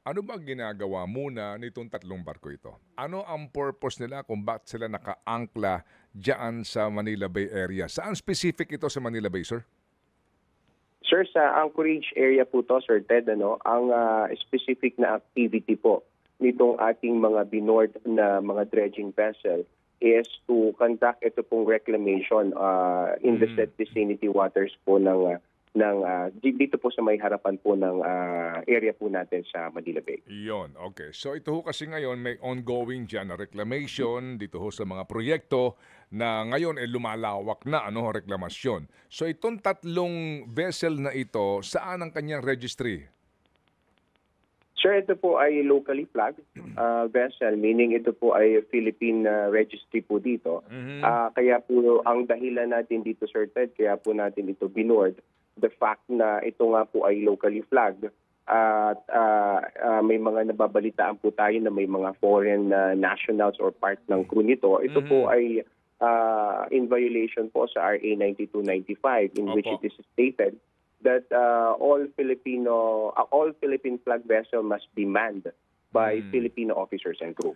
Ano ba ginagawa muna nitong tatlong barko ito? Ano ang purpose nila kung bakit sila nakaangkla diyan sa Manila Bay area? Saan specific ito sa Manila Bay, sir? Sir, sa Anchorage area po to, Sir Ted, ang specific na activity po nitong ating mga binord na mga dredging vessel is to conduct ito pong reclamation in the said vicinity waters po dito po sa may harapan po ng area po natin sa Manila Bay. Iyon, okay. So ito ho kasi ngayon may ongoing dyan na reclamation dito ho sa mga proyekto na ngayon ay lumalawak na reklamasyon. So itong tatlong vessel na ito, saan ang kanyang registry? Sir, ito po ay locally flagged vessel, meaning ito po ay Philippine registry po dito. Kaya po ang dahilan natin dito, Sir Ted, kaya po natin ito binord, the fact na ito nga po ay locally flagged at may mga nababalitaan po tayo na may mga foreign nationals or part ng crew nito. Ito po ay in violation po sa RA 9295 in which it is stated that all Philippine flag vessel must be manned by Filipino officers and crew.